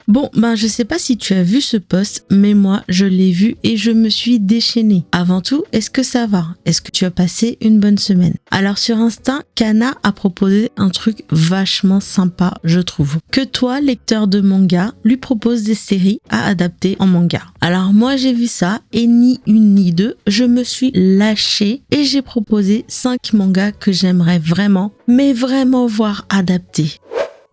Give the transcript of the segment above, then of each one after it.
Bon, je sais pas si tu as vu ce post, mais moi, je l'ai vu et je me suis déchaînée. Avant tout, est-ce que ça va? Est-ce que tu as passé une bonne semaine? Alors sur Insta, Kana a proposé un truc vachement sympa, je trouve. Que toi, lecteur de manga, lui propose des séries à adapter en manga. Alors moi, j'ai vu ça et ni une ni deux, je me suis lâchée et j'ai proposé 5 mangas que j'aimerais vraiment, mais vraiment voir adaptés.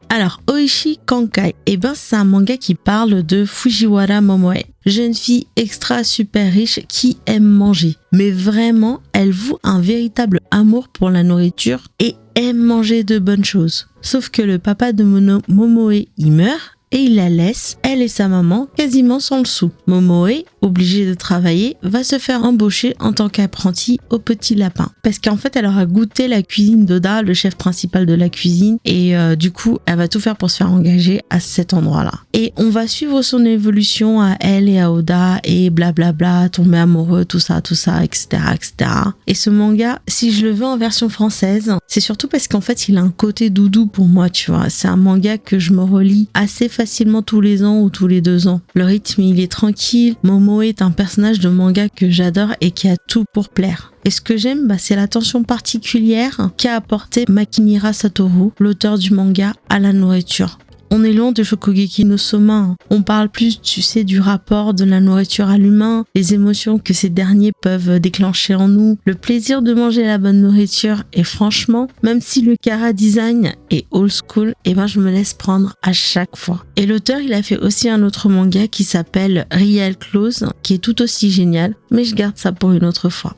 Alors, Oishi Kankai, c'est un manga qui parle de Fujiwara Momoe, jeune fille extra super riche qui aime manger. Mais vraiment, elle voue un véritable amour pour la nourriture et aime manger de bonnes choses. Sauf que le papa de Momoe, il meurt et il la laisse, elle et sa maman, quasiment sans le sou. Momoe, obligée de travailler, va se faire embaucher en tant qu'apprentie au Petit Lapin. Parce qu'en fait, elle aura goûté la cuisine d'Oda, le chef principal de la cuisine, et du coup, elle va tout faire pour se faire engager à cet endroit-là. Et on va suivre son évolution à elle et à Oda, et blablabla, tomber amoureux, tout ça, etc., etc. Et ce manga, si je le veux en version française, c'est surtout parce qu'en fait, il a un côté doudou pour moi, tu vois. C'est un manga que je me relis assez facilement tous les ans ou tous les 2 ans. Le rythme, il est tranquille. Momoe est un personnage de manga que j'adore et qui a tout pour plaire. Et ce que j'aime, c'est l'attention particulière qu'a apporté Makinira Satoru, l'auteur du manga, à la nourriture. On est loin de Shokugeki no Soma. On parle plus, tu sais, du rapport de la nourriture à l'humain, les émotions que ces derniers peuvent déclencher en nous, le plaisir de manger la bonne nourriture. Et franchement, même si le chara design est old school, je me laisse prendre à chaque fois. Et l'auteur, il a fait aussi un autre manga qui s'appelle Real Close, qui est tout aussi génial, mais je garde ça pour une autre fois.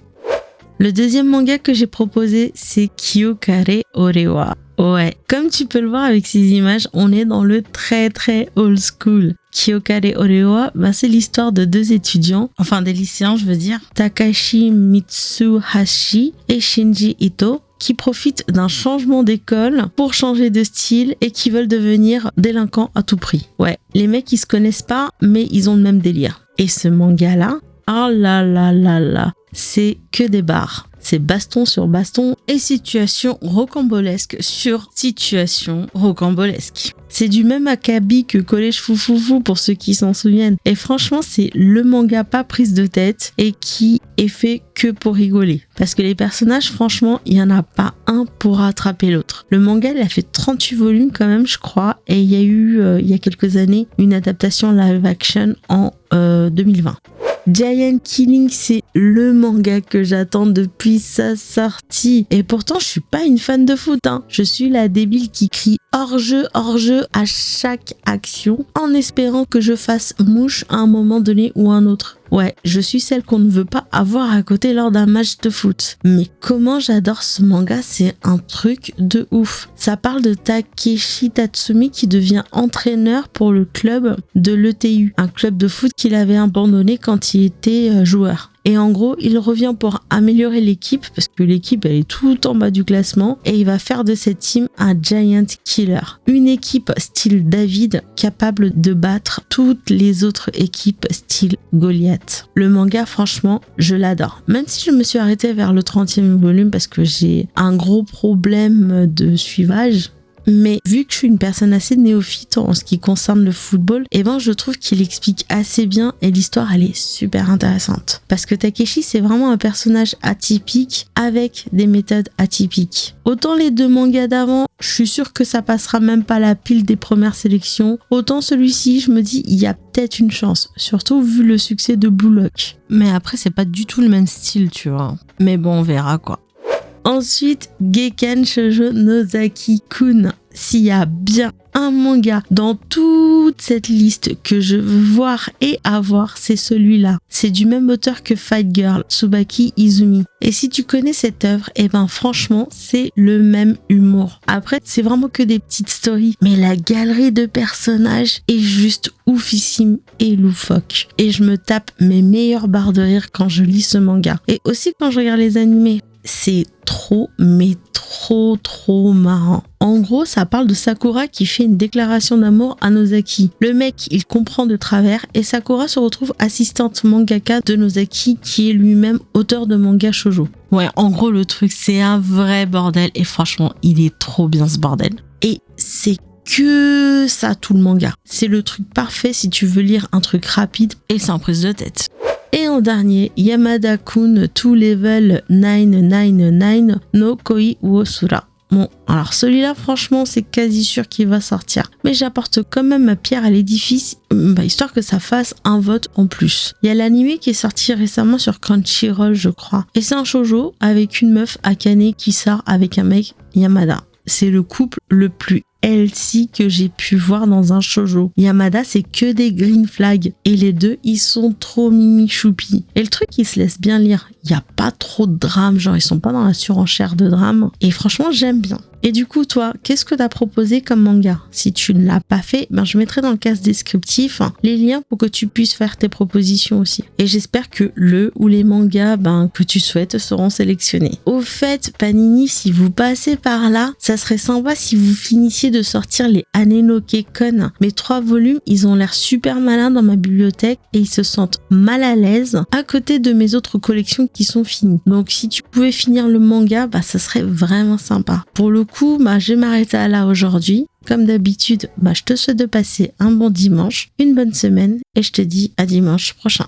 Le deuxième manga que j'ai proposé, c'est Kyokare Orewa. Ouais, comme tu peux le voir avec ces images, on est dans le très très old school. Kyokare Orewa, c'est l'histoire de 2 étudiants, enfin des lycéens je veux dire, Takashi Mitsuhashi et Shinji Ito, qui profitent d'un changement d'école pour changer de style et qui veulent devenir délinquants à tout prix. Ouais, les mecs ils se connaissent pas, mais ils ont le même délire. Et ce manga-là, oh là là là là, c'est que des barres. C'est baston sur baston et situation rocambolesque sur situation rocambolesque. C'est du même acabit que Collège Foufoufou pour ceux qui s'en souviennent. Et franchement, c'est le manga pas prise de tête et qui est fait que pour rigoler. Parce que les personnages, franchement, il n'y en a pas un pour rattraper l'autre. Le manga, il a fait 38 volumes quand même, je crois. Et il y a eu, il y a quelques années, une adaptation live action en 2020. Giant Killing, c'est le manga que j'attends depuis sa sortie. Et pourtant, je suis pas une fan de foot, hein. Je suis la débile qui crie hors jeu à chaque action en espérant que je fasse mouche à un moment donné ou un autre. Ouais, je suis celle qu'on ne veut pas avoir à côté lors d'un match de foot. Mais comment j'adore ce manga, c'est un truc de ouf. Ça parle de Takeshi Tatsumi qui devient entraîneur pour le club de l'ETU, un club de foot qu'il avait abandonné quand il était joueur. Et en gros, il revient pour améliorer l'équipe, parce que l'équipe, elle est tout en bas du classement, et il va faire de cette team un Giant Killer. Une équipe style David, capable de battre toutes les autres équipes style Goliath. Le manga, franchement, je l'adore. Même si je me suis arrêtée vers le 30e volume, parce que j'ai un gros problème de suivage, mais vu que je suis une personne assez néophyte en ce qui concerne le football, je trouve qu'il explique assez bien et l'histoire elle est super intéressante. Parce que Takeshi c'est vraiment un personnage atypique avec des méthodes atypiques. Autant les 2 mangas d'avant, je suis sûre que ça passera même pas la pile des premières sélections. Autant celui-ci, je me dis il y a peut-être une chance, surtout vu le succès de Blue Lock. Mais après c'est pas du tout le même style, tu vois. Mais bon, on verra quoi. Ensuite, Geiken Shoujo Nozaki-kun. S'il y a bien un manga dans toute cette liste que je veux voir et avoir, c'est celui-là. C'est du même auteur que Fight Girl, Tsubaki Izumi. Et si tu connais cette œuvre, franchement, c'est le même humour. Après, c'est vraiment que des petites stories. Mais la galerie de personnages est juste oufissime et loufoque. Et je me tape mes meilleures barres de rire quand je lis ce manga. Et aussi quand je regarde les animés. C'est trop, mais trop marrant. En gros, ça parle de Sakura qui fait une déclaration d'amour à Nozaki. Le mec, il comprend de travers et Sakura se retrouve assistante mangaka de Nozaki qui est lui-même auteur de manga shoujo. Ouais, en gros, le truc, c'est un vrai bordel et franchement, il est trop bien ce bordel. Et c'est que ça tout le manga. C'est le truc parfait si tu veux lire un truc rapide et sans prise de tête. Et en dernier, Yamada-kun 2 Level 999 no Koi wo Sura. Bon, alors celui-là, franchement, c'est quasi sûr qu'il va sortir. Mais j'apporte quand même ma pierre à l'édifice, histoire que ça fasse un vote en plus. Il y a l'anime qui est sorti récemment sur Crunchyroll, je crois. Et c'est un shoujo avec une meuf Akane qui sort avec un mec Yamada. C'est le couple le plus healthy que j'ai pu voir dans un shoujo. Yamada, c'est que des green flags. Et les deux, ils sont trop mimi choupi. Et le truc, ils se laissent bien lire. Il n'y a pas trop de drame, genre ils sont pas dans la surenchère de drame. Et franchement, j'aime bien. Et du coup, toi, qu'est-ce que t'as proposé comme manga? Si tu ne l'as pas fait, je mettrai dans le case descriptif les liens pour que tu puisses faire tes propositions aussi. Et j'espère que le ou les mangas que tu souhaites seront sélectionnés. Au fait, Panini, si vous passez par là, ça serait sympa si vous finissiez de sortir les Anenoke-kun. Mes 3 volumes, ils ont l'air super malins dans ma bibliothèque et ils se sentent mal à l'aise à côté de mes autres collections qui sont finies. Donc si tu pouvais finir le manga, ça serait vraiment sympa. Pour le coup, je vais m'arrêter là aujourd'hui. Comme d'habitude, je te souhaite de passer un bon dimanche, une bonne semaine et je te dis à dimanche prochain.